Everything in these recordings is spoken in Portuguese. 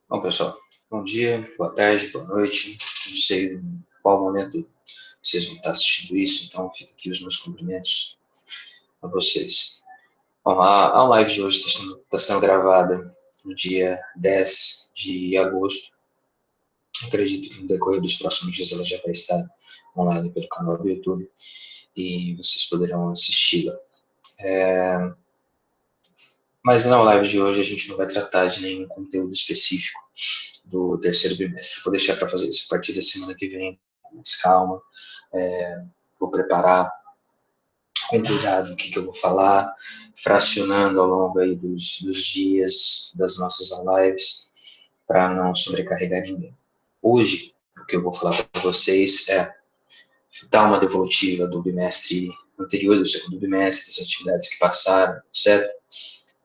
Bom, pessoal, bom dia, boa tarde, boa noite. Não sei em qual momento vocês vão estar assistindo isso, então fica aqui os meus cumprimentos a vocês. Bom, a live de hoje está sendo gravada no dia 10 de agosto. Acredito que no decorrer dos próximos dias ela já vai estar online pelo canal do YouTube e vocês poderão assisti-la. Mas na live de hoje a gente não vai tratar de nenhum conteúdo específico do terceiro bimestre. Vou deixar para fazer isso a partir da semana que vem, com mais calma. Vou preparar com cuidado o que eu vou falar, fracionando ao longo aí dos dias das nossas lives, para não sobrecarregar ninguém. Hoje, o que eu vou falar para vocês é dar uma devolutiva do bimestre anterior, do segundo bimestre, das atividades que passaram, etc.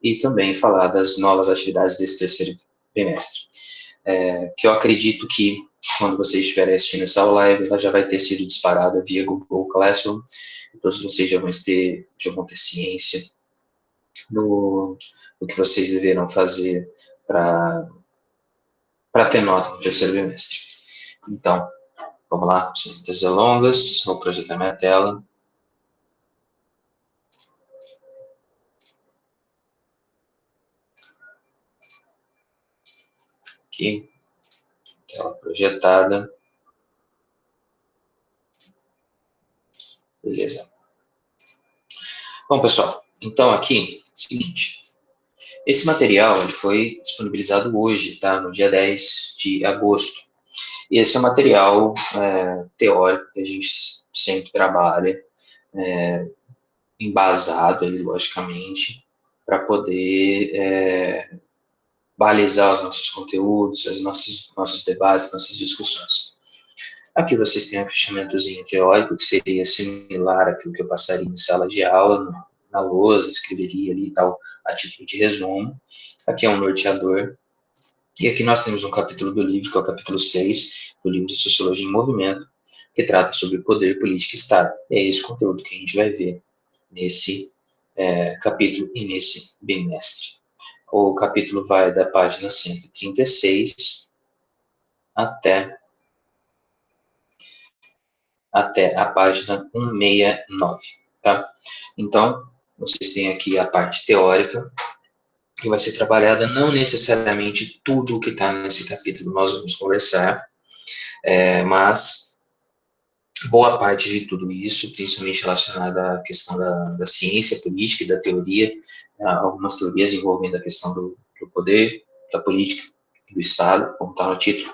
E também falar das novas atividades desse terceiro bimestre. Que eu acredito que, quando vocês estiverem assistindo essa live, ela já vai ter sido disparada via Google Classroom, todos vocês já vão ter ciência do que vocês deverão fazer para ter nota no terceiro bimestre. Então, vamos lá, sem muitas delongas, vou projetar minha tela. Aqui, tela projetada. Beleza. Bom, pessoal, então aqui, seguinte, esse material ele foi disponibilizado hoje, tá? No dia 10 de agosto. E esse é um material teórico que a gente sempre trabalha, embasado, aí, logicamente, para poder balizar os nossos conteúdos, nossos debates, nossas discussões. Aqui vocês têm um fichamentozinho teórico, que seria similar àquilo que eu passaria em sala de aula, na lousa, escreveria ali e tal, a título de resumo. Aqui é um norteador. E aqui nós temos um capítulo do livro, que é o capítulo 6 do livro de Sociologia em Movimento, que trata sobre poder, política e Estado. E é esse conteúdo que a gente vai ver nesse capítulo e nesse bimestre. O capítulo vai da página 136 até a página 169, tá? Então, vocês têm aqui a parte teórica, que vai ser trabalhada, não necessariamente tudo o que está nesse capítulo nós vamos conversar, mas boa parte de tudo isso, principalmente relacionada à questão da ciência política e da teoria, algumas teorias envolvendo a questão do poder, da política e do Estado, como está no título,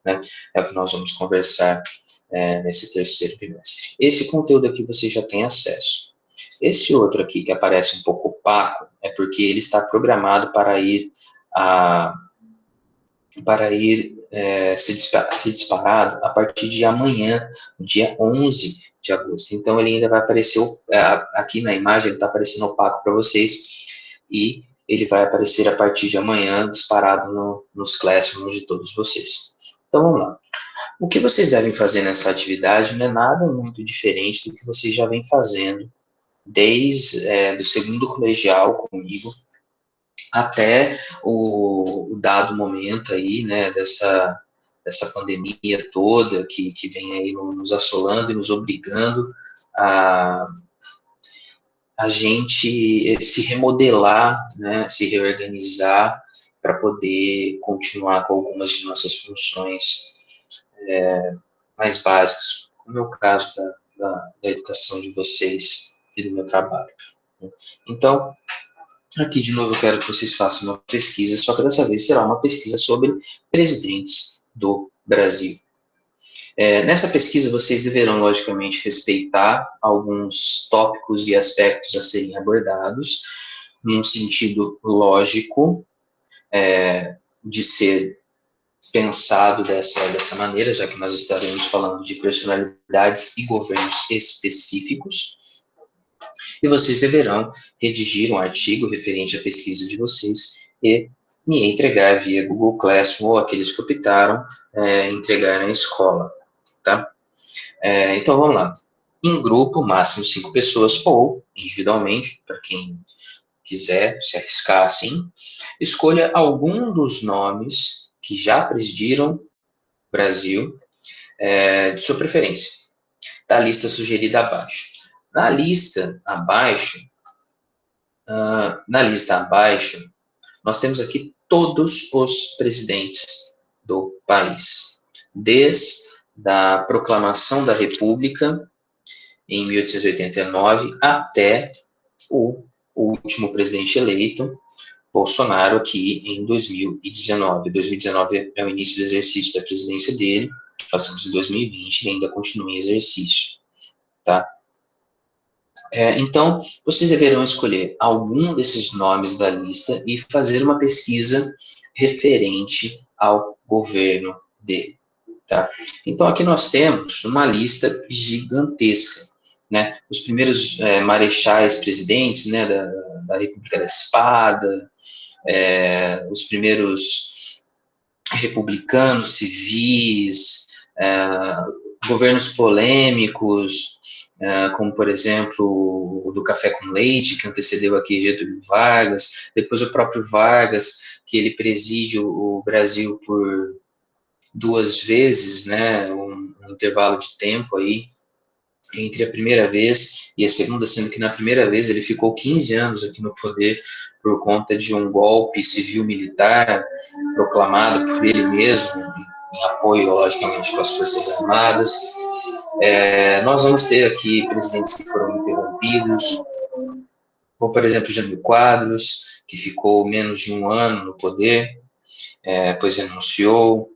né? É o que nós vamos conversar nesse terceiro bimestre. Esse conteúdo aqui você já tem acesso. Esse outro aqui, que aparece um pouco opaco, é porque ele está programado para ir ser disparado a partir de amanhã, dia 11 de agosto. Então, ele ainda vai aparecer, aqui na imagem, ele está aparecendo opaco para vocês, e ele vai aparecer a partir de amanhã, disparado nos classrooms de todos vocês. Então, vamos lá. O que vocês devem fazer nessa atividade não é nada muito diferente do que vocês já vêm fazendo desde do segundo colegial comigo até o dado momento aí, né, dessa pandemia toda que vem aí nos assolando e nos obrigando a, a gente se remodelar, né, se reorganizar para poder continuar com algumas de nossas funções mais básicas, como é o caso da educação de vocês e do meu trabalho. Então, aqui de novo eu quero que vocês façam uma pesquisa, só que dessa vez será uma pesquisa sobre presidentes do Brasil. Nessa pesquisa vocês deverão, logicamente, respeitar alguns tópicos e aspectos a serem abordados, num sentido lógico, de ser pensado dessa maneira, já que nós estaremos falando de personalidades e governos específicos, e vocês deverão redigir um artigo referente à pesquisa de vocês e me entregar via Google Classroom ou aqueles que optaram entregar na escola, tá? Então, vamos lá. Em grupo, máximo 5 pessoas, ou individualmente, para quem quiser se arriscar assim, escolha algum dos nomes que já presidiram o Brasil, de sua preferência, da lista sugerida abaixo. Na lista abaixo, nós temos aqui todos os presidentes do país, desde a proclamação da República em 1889 até o último presidente eleito, Bolsonaro, aqui em 2019. 2019 é o início do exercício da presidência dele, passamos em 2020 e ainda continua em exercício, tá? Então, vocês deverão escolher algum desses nomes da lista e fazer uma pesquisa referente ao governo dele, tá? Então, aqui nós temos uma lista gigantesca, né? Os primeiros marechais presidentes, né, da República da Espada, os primeiros republicanos civis, governos polêmicos, como, por exemplo, o do café com leite, que antecedeu aqui Getúlio Vargas, depois o próprio Vargas, que ele preside o Brasil por 2 vezes, né, um intervalo de tempo aí, entre a primeira vez e a segunda, sendo que na primeira vez ele ficou 15 anos aqui no poder por conta de um golpe civil-militar proclamado por ele mesmo, em apoio, logicamente, com as Forças Armadas. Nós vamos ter aqui presidentes que foram interrompidos, como, por exemplo, Jânio Quadros, que ficou menos de 1 ano no poder, pois renunciou.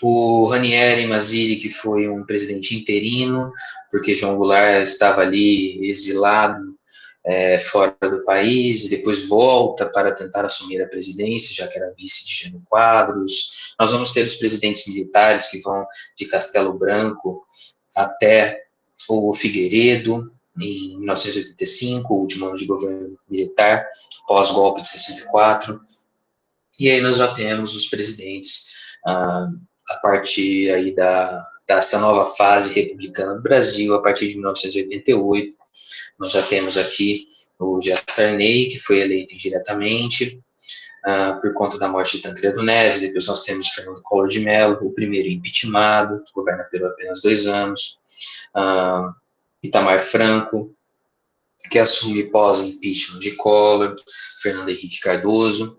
O Ranieri Mazzilli, que foi um presidente interino, porque João Goulart estava ali exilado fora do país, e depois volta para tentar assumir a presidência, já que era vice de Jânio Quadros. Nós vamos ter os presidentes militares, que vão de Castelo Branco até o Figueiredo, em 1985, o último ano de governo militar, pós-golpe de 64. E aí nós já temos os presidentes a partir aí dessa nova fase republicana do Brasil, a partir de 1988, nós já temos aqui o Jean Sarney, que foi eleito indiretamente por conta da morte de Tancredo Neves. Depois nós temos Fernando Collor de Mello, o primeiro impeachmentado, governa por apenas 2 anos. Itamar Franco, que assume pós-impeachment de Collor. Fernando Henrique Cardoso,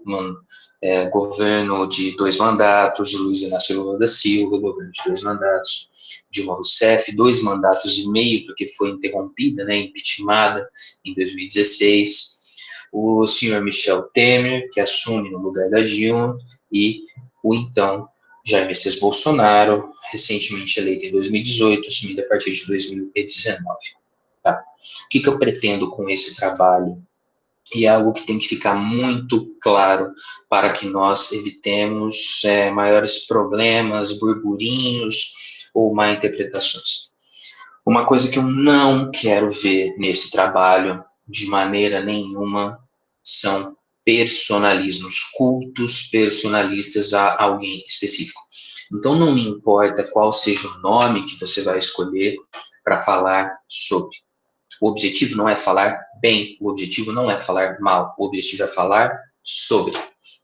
governo de 2 mandatos, de Luiz Inácio Lula da Silva, governo de 2 mandatos, Dilma Rousseff, 2 mandatos e meio, porque foi interrompida, né, impeachmentada em 2016, o senhor Michel Temer, que assume no lugar da Dilma, e o então Jair Messias Bolsonaro, recentemente eleito em 2018, assumido a partir de 2019. Tá? O que eu pretendo com esse trabalho? E é algo que tem que ficar muito claro para que nós evitemos maiores problemas, burburinhos ou má interpretações. Uma coisa que eu não quero ver nesse trabalho, de maneira nenhuma, são personalismos, cultos personalistas a alguém específico. Então, não me importa qual seja o nome que você vai escolher para falar sobre. O objetivo não é falar bem, o objetivo não é falar mal, o objetivo é falar sobre.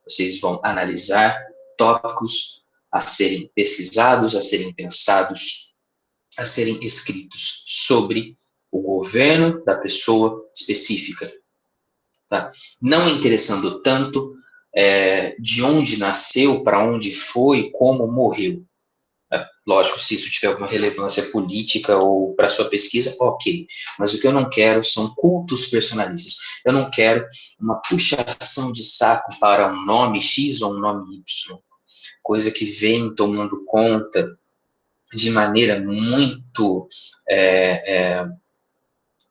Vocês vão analisar tópicos a serem pesquisados, a serem pensados, a serem escritos sobre o governo da pessoa específica. Tá? Não interessando tanto de onde nasceu, para onde foi, como morreu. Lógico, se isso tiver alguma relevância política ou para sua pesquisa, ok. Mas o que eu não quero são cultos personalistas. Eu não quero uma puxação de saco para um nome X ou um nome Y. Coisa que vem tomando conta de maneira muito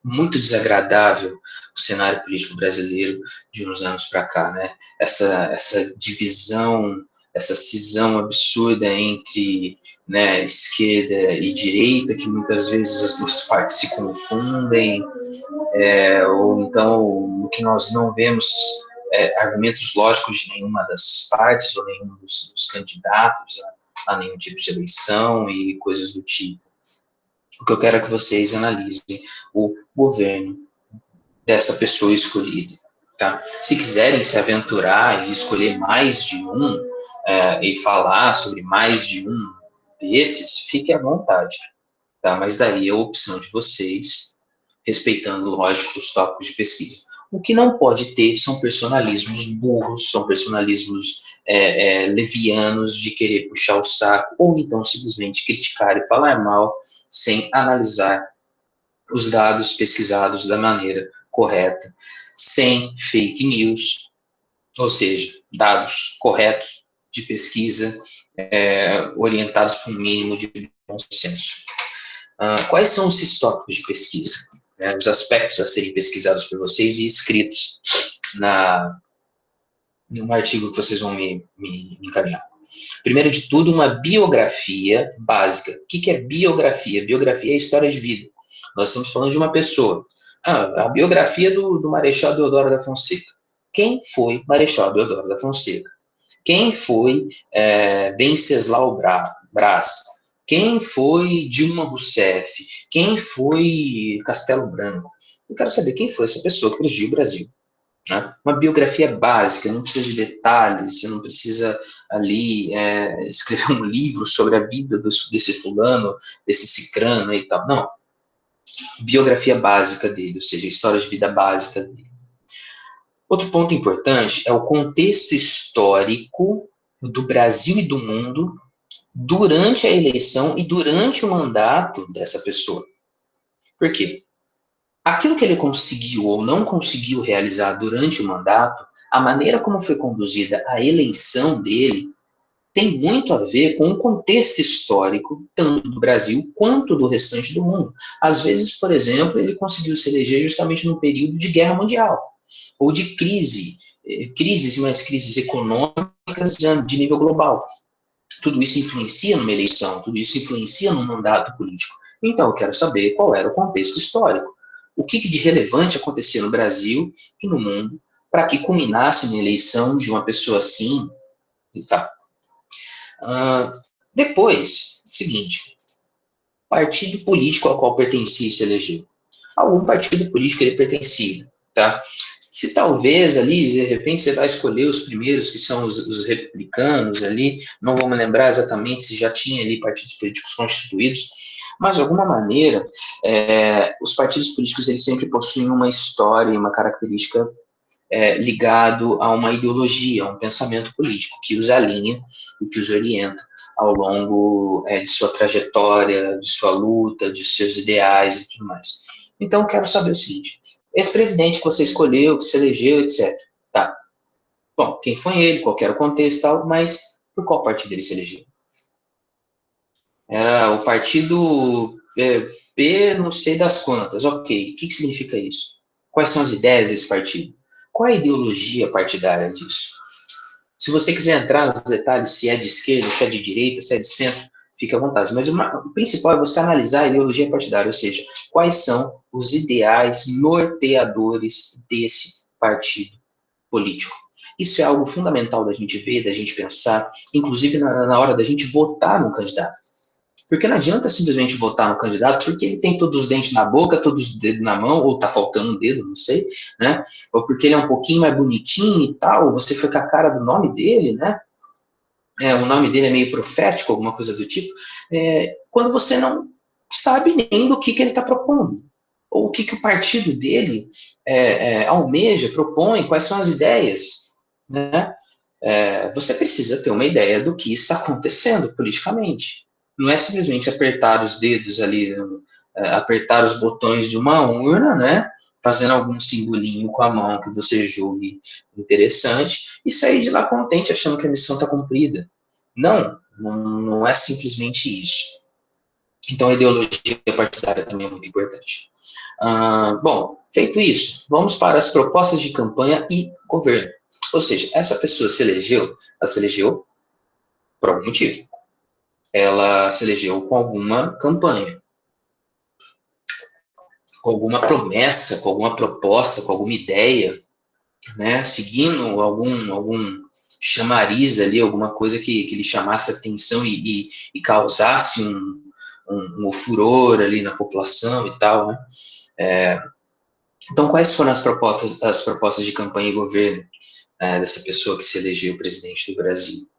muito desagradável o cenário político brasileiro de uns anos para cá, né? Essa divisão, essa cisão absurda entre, né, esquerda e direita, que muitas vezes as 2 partes se confundem, ou então o que nós não vemos argumentos lógicos de nenhuma das partes ou nenhum dos candidatos a nenhum tipo de eleição e coisas do tipo. O que eu quero é que vocês analisem o governo dessa pessoa escolhida. Tá? Se quiserem se aventurar e escolher mais de um, e falar sobre mais de um desses, fique à vontade, tá? Mas daí é a opção de vocês, respeitando, lógico, os tópicos de pesquisa. O que não pode ter são personalismos burros, são personalismos levianos de querer puxar o saco, ou então simplesmente criticar e falar mal, sem analisar os dados pesquisados da maneira correta, sem fake news, ou seja, dados corretos de pesquisa, orientados para um mínimo de bom senso. Quais são esses tópicos de pesquisa? Os aspectos a serem pesquisados por vocês e escritos no artigo que vocês vão me encaminhar. Primeiro de tudo, uma biografia básica. O que é biografia? Biografia é a história de vida. Nós estamos falando de uma pessoa. A biografia do Marechal Deodoro da Fonseca. Quem foi Marechal Deodoro da Fonseca? Quem foi Venceslau Braz? Quem foi Dilma Rousseff? Quem foi Castelo Branco? Eu quero saber quem foi essa pessoa que presidiu o Brasil. Né? Uma biografia básica, não precisa de detalhes, você não precisa ali escrever um livro sobre a vida desse fulano, desse cicrano e tal. Não. Biografia básica dele, ou seja, história de vida básica dele. Outro ponto importante é o contexto histórico do Brasil e do mundo durante a eleição e durante o mandato dessa pessoa. Por quê? Aquilo que ele conseguiu ou não conseguiu realizar durante o mandato, a maneira como foi conduzida a eleição dele, tem muito a ver com o contexto histórico, tanto do Brasil quanto do restante do mundo. Às vezes, por exemplo, ele conseguiu se eleger justamente num período de guerra mundial, ou de crises, mais crises econômicas de nível global. Tudo isso influencia numa eleição, tudo isso influencia no mandato político. Então, eu quero saber qual era o contexto histórico. O que de relevante acontecia no Brasil e no mundo para que culminasse na eleição de uma pessoa assim e tal. Depois, seguinte, partido político ao qual pertencia e se elegeu. Algum partido político ele pertencia, tá? Se talvez ali, de repente, você vai escolher os primeiros, que são os republicanos ali, não vou me lembrar exatamente se já tinha ali partidos políticos constituídos, mas, de alguma maneira, os partidos políticos eles sempre possuem uma história e uma característica ligado a uma ideologia, a um pensamento político que os alinha e que os orienta ao longo de sua trajetória, de sua luta, de seus ideais e tudo mais. Então, quero saber o seguinte, esse presidente que você escolheu, que se elegeu, etc. Tá. Bom, quem foi ele, qual era o contexto e tal, mas por qual partido ele se elegeu? Era o partido P não sei das quantas. Ok, o que significa isso? Quais são as ideias desse partido? Qual é a ideologia partidária disso? Se você quiser entrar nos detalhes, se é de esquerda, se é de direita, se é de centro, fique à vontade. Mas o principal é você analisar a ideologia partidária, ou seja, quais são os ideais norteadores desse partido político. Isso é algo fundamental da gente ver, da gente pensar, inclusive na hora da gente votar no candidato. Porque não adianta simplesmente votar no candidato porque ele tem todos os dentes na boca, todos os dedos na mão, ou tá faltando um dedo, não sei, né? Ou porque ele é um pouquinho mais bonitinho e tal, ou você foi com a cara do nome dele, né? O nome dele é meio profético, alguma coisa do tipo. Quando você não sabe nem do que ele está propondo, ou o que o partido dele almeja, propõe, quais são as ideias, né? Você precisa ter uma ideia do que está acontecendo politicamente. Não é simplesmente apertar os dedos ali, apertar os botões de uma urna, né? Fazendo algum simbolinho com a mão que você julgue interessante e sair de lá contente achando que a missão está cumprida. Não é simplesmente isso. Então a ideologia partidária também é muito importante. Bom, feito isso, vamos para as propostas de campanha e governo. Ou seja, essa pessoa ela se elegeu por algum motivo. Ela se elegeu com alguma campanha, com alguma promessa, com alguma proposta, com alguma ideia, né? Seguindo algum chamariz ali, alguma coisa que lhe chamasse atenção e causasse um furor ali na população e tal, né? Então, quais foram as propostas de campanha e governo dessa pessoa que se elegeu presidente do Brasil?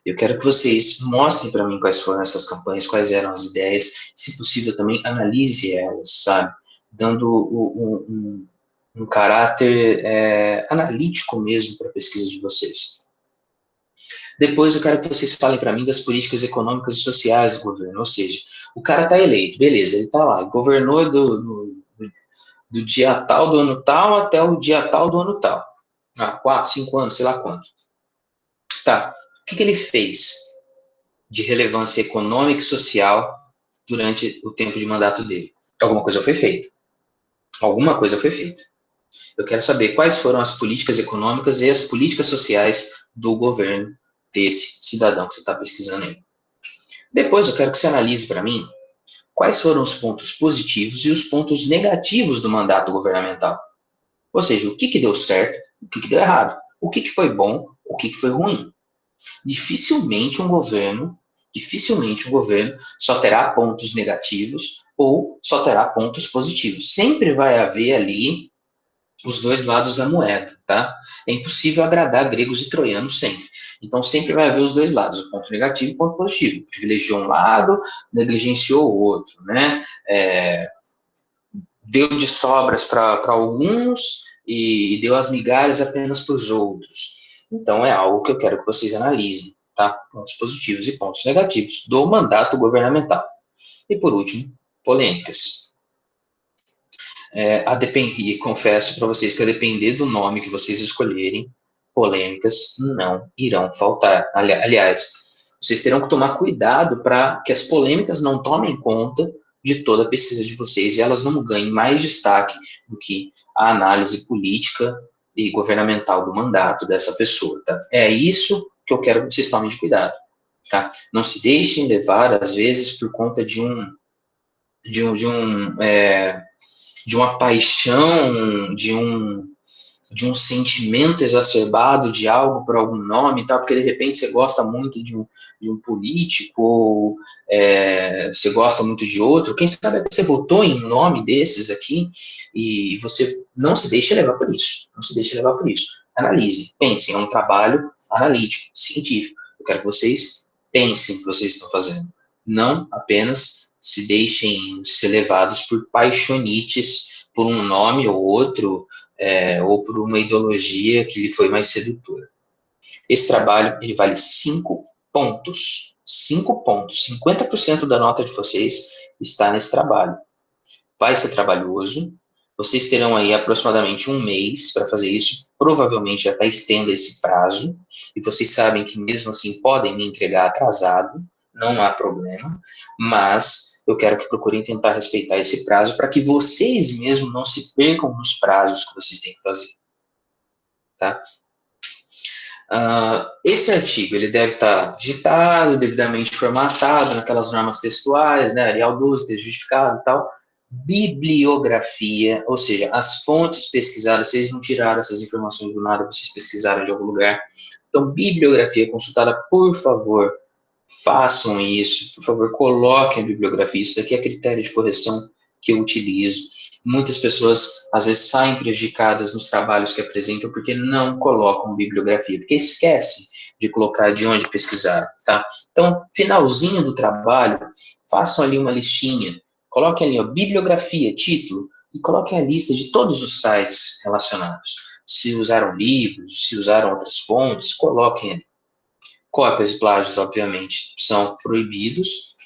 Eu quero que vocês mostrem para mim quais foram essas campanhas, quais eram as ideias, se possível também analise elas, sabe? Dando um caráter analítico mesmo para a pesquisa de vocês. Depois eu quero que vocês falem para mim das políticas econômicas e sociais do governo, ou seja, o cara está eleito, beleza, ele está lá, governou do dia tal do ano tal até o dia tal do ano tal. 4, 5 anos, sei lá quanto. Tá, o que ele fez de relevância econômica e social durante o tempo de mandato dele? Alguma coisa foi feita. Alguma coisa foi feita. Eu quero saber quais foram as políticas econômicas e as políticas sociais do governo desse cidadão que você está pesquisando aí. Depois eu quero que você analise para mim quais foram os pontos positivos e os pontos negativos do mandato governamental. Ou seja, o que deu certo, o que deu errado, o que foi bom, o que foi ruim. Dificilmente um governo só terá pontos negativos ou só terá pontos positivos. Sempre vai haver ali os dois lados da moeda, tá? É impossível agradar gregos e troianos sempre. Então, sempre vai haver os dois lados, o ponto negativo e o ponto positivo. Privilegiou um lado, negligenciou o outro, né? Deu de sobras para alguns e deu as migalhas apenas para os outros. Então, é algo que eu quero que vocês analisem, tá? Pontos positivos e pontos negativos do mandato governamental. E, por último, polêmicas. E confesso para vocês que a depender do nome que vocês escolherem, polêmicas não irão faltar. Aliás, vocês terão que tomar cuidado para que as polêmicas não tomem conta de toda a pesquisa de vocês e elas não ganhem mais destaque do que a análise política e governamental do mandato dessa pessoa, tá? É isso que eu quero que vocês tomem de cuidado, tá? Não se deixem levar, às vezes, por conta de uma paixão, de um sentimento exacerbado de algo por algum nome e tal, porque de repente você gosta muito de um político, ou você gosta muito de outro, quem sabe até você votou em um nome desses aqui, e você não se deixa levar por isso, não se deixa levar por isso. Analise, pensem, é um trabalho analítico, científico. Eu quero que vocês pensem o que vocês estão fazendo, não apenas se deixem ser levados por paixonites, por um nome ou outro, ou por uma ideologia que lhe foi mais sedutora. Esse trabalho, ele vale 5 pontos. 5 pontos. 50% da nota de vocês está nesse trabalho. Vai ser trabalhoso. Vocês terão aí aproximadamente um mês para fazer isso. Provavelmente até estenda esse prazo. E vocês sabem que mesmo assim podem me entregar atrasado. Não há problema. Mas eu quero que procurem tentar respeitar esse prazo para que vocês mesmos não se percam nos prazos que vocês têm que fazer. Tá? Esse artigo ele deve estar digitado, devidamente formatado, naquelas normas textuais, né, Arial 12, texto justificado e tal. Bibliografia, ou seja, as fontes pesquisadas, vocês não tiraram essas informações do nada, vocês pesquisaram de algum lugar. Então, bibliografia consultada, por favor, façam isso, por favor, coloquem a bibliografia, isso daqui é critério de correção que eu utilizo. Muitas pessoas, às vezes, saem prejudicadas nos trabalhos que apresentam porque não colocam bibliografia, porque esquecem de colocar de onde pesquisar, tá? Então, finalzinho do trabalho, façam ali uma listinha, coloquem ali, ó, bibliografia, título, e coloquem a lista de todos os sites relacionados. Se usaram livros, se usaram outras fontes, coloquem ali. Cópias e plágios, obviamente, são proibidos.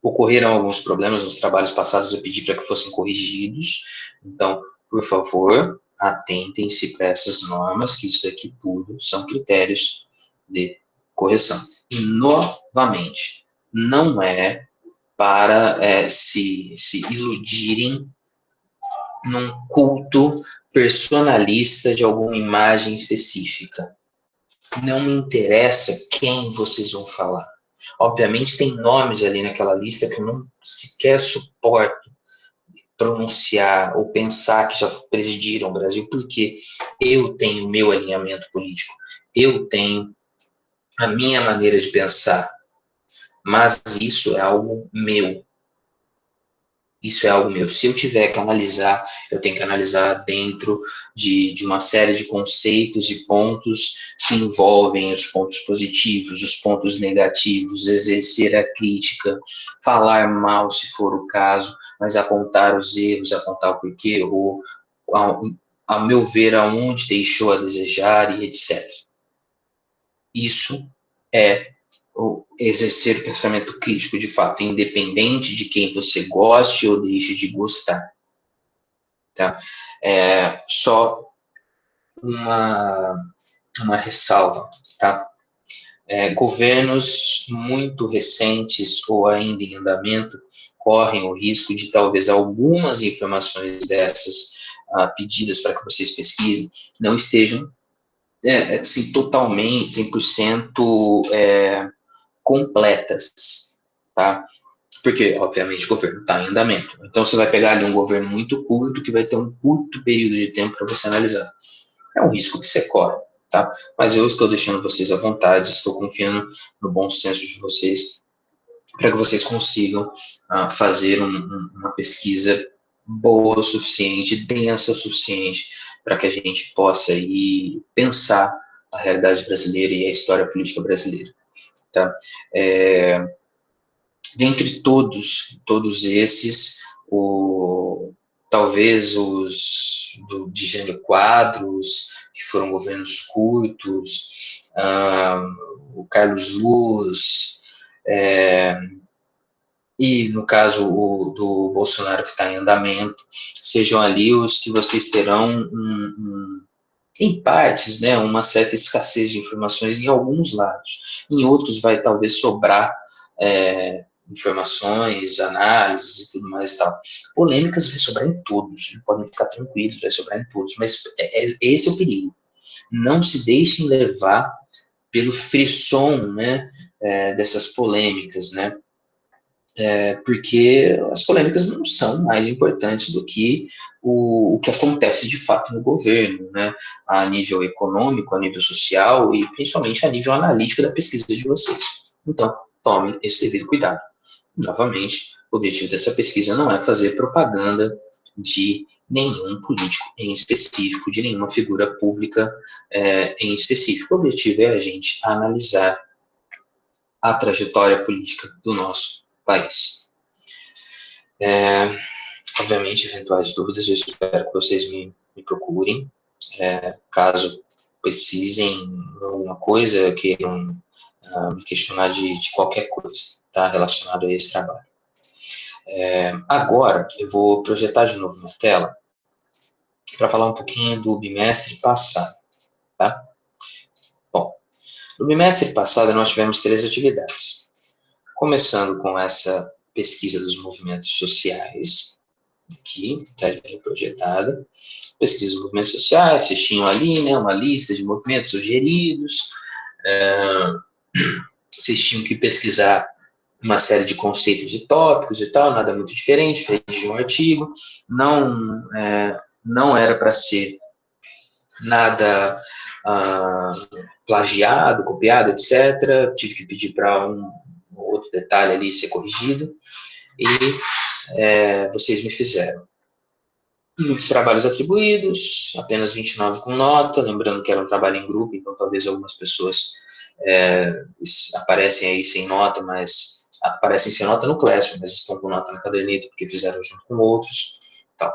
Ocorreram alguns problemas nos trabalhos passados, eu pedi para que fossem corrigidos. Então, por favor, atentem-se para essas normas, que isso aqui tudo são critérios de correção. E, novamente, não é para se iludirem num culto personalista de alguma imagem específica. Não me interessa quem vocês vão falar. Obviamente tem nomes ali naquela lista que eu não sequer suporto pronunciar ou pensar que já presidiram o Brasil, porque eu tenho o meu alinhamento político, eu tenho a minha maneira de pensar, mas isso é algo meu. Isso é algo meu. Se eu tiver que analisar, eu tenho que analisar dentro de uma série de conceitos e pontos que envolvem os pontos positivos, os pontos negativos, exercer a crítica, falar mal se for o caso, mas apontar os erros, apontar o porquê errou, ao meu ver, aonde deixou a desejar e etc. Isso é exercer o pensamento crítico, de fato, independente de quem você goste ou deixe de gostar. Tá? Só uma ressalva, tá? Governos muito recentes ou ainda em andamento correm o risco de talvez algumas informações dessas pedidas para que vocês pesquisem não estejam assim, totalmente, 100% completas, tá? Porque, obviamente, o governo está em andamento. Então, você vai pegar ali um governo muito curto, que vai ter um curto período de tempo para você analisar. É um risco que você corre, tá? Mas eu estou deixando vocês à vontade, estou confiando no bom senso de vocês, para que vocês consigam fazer uma pesquisa boa o suficiente, densa o suficiente, para que a gente possa aí pensar a realidade brasileira e a história política brasileira, tá? Dentre todos esses, talvez os de Jânio Quadros, que foram governos curtos, o Carlos Luz, e no caso do Bolsonaro que está em andamento, sejam ali os que vocês terão em partes, né, uma certa escassez de informações em alguns lados. Em outros vai talvez sobrar informações, análises e tudo mais e tal. Polêmicas vai sobrar em todos, podem ficar tranquilos, vai sobrar em todos, mas esse é o perigo. Não se deixem levar pelo frisson, né, dessas polêmicas, né, porque as polêmicas não são mais importantes do que o que acontece de fato no governo, né, a nível econômico, a nível social e principalmente a nível analítico da pesquisa de vocês. Então, tomem esse devido cuidado. Novamente, o objetivo dessa pesquisa não é fazer propaganda de nenhum político em específico, de nenhuma figura pública em específico. O objetivo é a gente analisar a trajetória política do nosso país. Obviamente, eventuais dúvidas, eu espero que vocês me procurem, caso precisem de alguma coisa, queiram me questionar de qualquer coisa, tá, relacionado a esse trabalho. Agora, eu vou projetar de novo na tela para falar um pouquinho do bimestre passado, tá? Bom, no bimestre passado nós tivemos 3 atividades. Começando com essa pesquisa dos movimentos sociais, aqui, está bem projetada. Pesquisa dos movimentos sociais, vocês tinham ali, né, uma lista de movimentos sugeridos, vocês tinham que pesquisar uma série de conceitos e tópicos e tal, nada muito diferente, fez de um artigo, não era para ser nada plagiado, copiado, etc. Tive que pedir para um outro detalhe ali ser corrigido, e vocês me fizeram. Muitos trabalhos atribuídos, apenas 29 com nota, lembrando que era um trabalho em grupo, então talvez algumas pessoas aparecem aí sem nota, mas aparecem sem nota no Classroom, mas estão com nota na caderneta porque fizeram junto com outros. Então,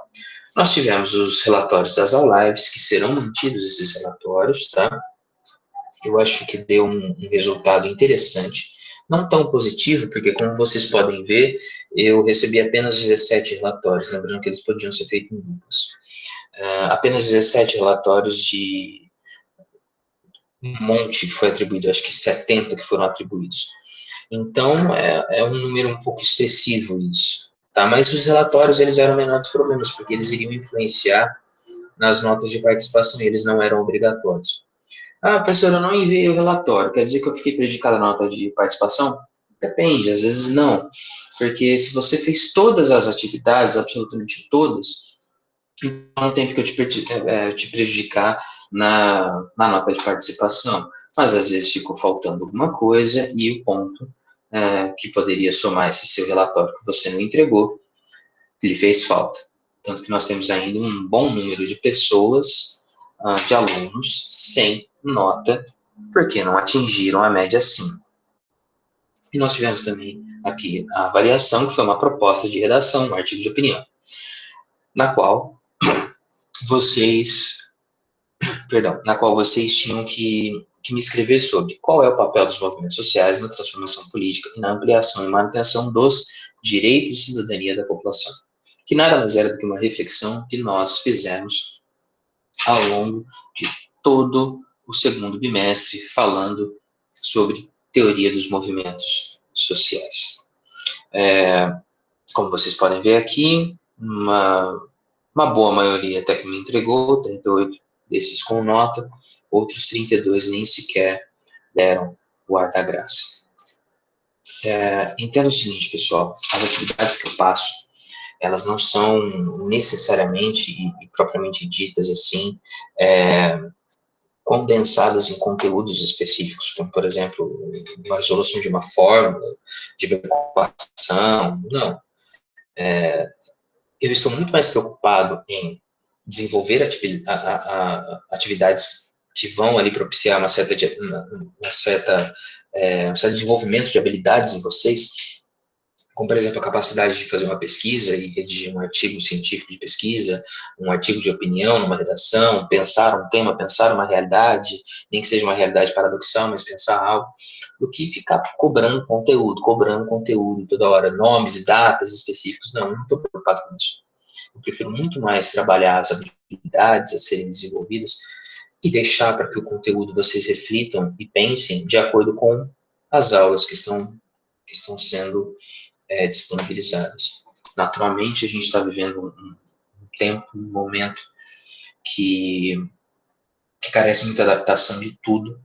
nós tivemos os relatórios das Aulives, que serão mantidos esses relatórios, tá? Eu acho que deu um resultado interessante, não tão positivo, porque como vocês podem ver, eu recebi apenas 17 relatórios, lembrando que eles podiam ser feitos em duplas. Apenas 17 relatórios de um monte que foi atribuído, acho que 70 que foram atribuídos. Então, é um número um pouco expressivo isso. Tá? Mas os relatórios, eles eram menores problemas, porque eles iriam influenciar nas notas de participação, e eles não eram obrigatórios. Professor, eu não enviei o relatório, quer dizer que eu fiquei prejudicado na nota de participação? Depende, às vezes não. Porque se você fez todas as atividades, absolutamente todas, então não tem porque eu te prejudicar na nota de participação. Mas às vezes ficou faltando alguma coisa e o ponto que poderia somar esse seu relatório que você não entregou lhe fez falta. Tanto que nós temos ainda um bom número de pessoas, de alunos, sem nota, porque não atingiram a média 5. E nós tivemos também aqui a avaliação, que foi uma proposta de redação, um artigo de opinião, na qual vocês tinham que me escrever sobre qual é o papel dos movimentos sociais na transformação política e na ampliação e manutenção dos direitos de cidadania da população, que nada mais era do que uma reflexão que nós fizemos ao longo de todo o segundo bimestre, falando sobre teoria dos movimentos sociais. Como vocês podem ver aqui, uma boa maioria até que me entregou, 38 desses com nota, outros 32 nem sequer deram o ar da graça. Entenda o seguinte, pessoal, as atividades que eu passo, elas não são necessariamente e propriamente ditas assim, condensadas em conteúdos específicos, como, por exemplo, uma resolução de uma fórmula, de uma equação, não. Eu estou muito mais preocupado em desenvolver atividades que vão ali propiciar um certo desenvolvimento de habilidades em vocês, como, por exemplo, a capacidade de fazer uma pesquisa e redigir um artigo científico de pesquisa, um artigo de opinião numa redação, pensar um tema, pensar uma realidade, nem que seja uma realidade paradoxal, mas pensar algo, do que ficar cobrando conteúdo toda hora, nomes e datas específicos. Não estou preocupado com isso. Eu prefiro muito mais trabalhar as habilidades a serem desenvolvidas e deixar para que o conteúdo vocês reflitam e pensem de acordo com as aulas que estão sendo disponibilizadas. Naturalmente, a gente está vivendo um tempo, um momento que carece muita adaptação de tudo,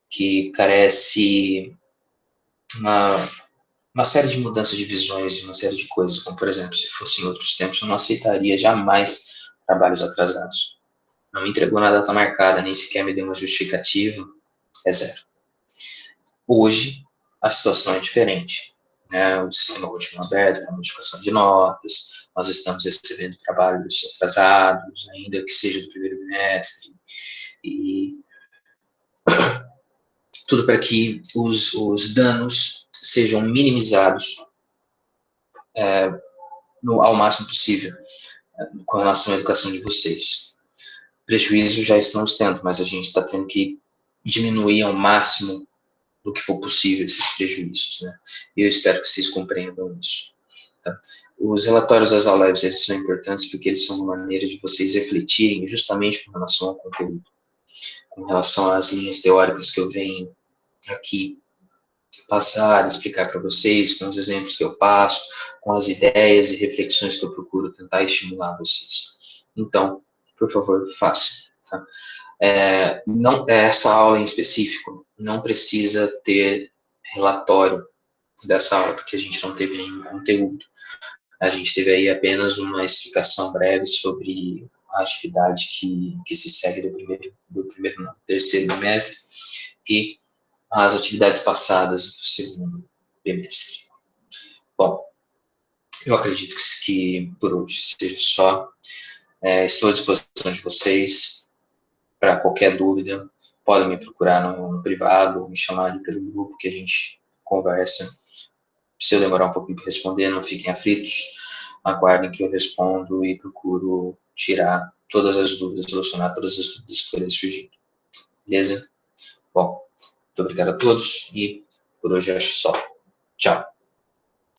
que carece uma série de mudanças de visões, de uma série de coisas, como, por exemplo, se fosse em outros tempos, eu não aceitaria jamais trabalhos atrasados. Não me entregou na data marcada, nem sequer me deu uma justificativa, é zero. Hoje, a situação é diferente. O sistema continua aberto para modificação de notas, nós estamos recebendo trabalhos atrasados, ainda que seja do primeiro bimestre, e tudo para que os danos sejam minimizados ao máximo possível com relação à educação de vocês. Prejuízos já estamos tendo, mas a gente está tendo que diminuir ao máximo do que for possível esses prejuízos, né? E eu espero que vocês compreendam isso. Tá? Os relatórios das aulas eles são importantes porque eles são uma maneira de vocês refletirem justamente com relação ao conteúdo, com relação às linhas teóricas que eu venho aqui passar, explicar para vocês, com os exemplos que eu passo, com as ideias e reflexões que eu procuro tentar estimular vocês. Então, por favor, façam. Tá? Essa aula em específico não precisa ter relatório dessa aula, porque a gente não teve nenhum conteúdo. A gente teve aí apenas uma explicação breve sobre a atividade que se segue do terceiro bimestre e as atividades passadas do segundo bimestre. Bom, eu acredito que por hoje seja só. Estou à disposição de vocês para qualquer dúvida. Podem me procurar no privado, me chamar ali pelo grupo que a gente conversa. Se eu demorar um pouquinho para responder, não fiquem aflitos. Aguardem que eu respondo e procuro tirar todas as dúvidas, solucionar todas as dúvidas que forem surgindo. Beleza? Bom, muito obrigado a todos e por hoje acho só. Tchau.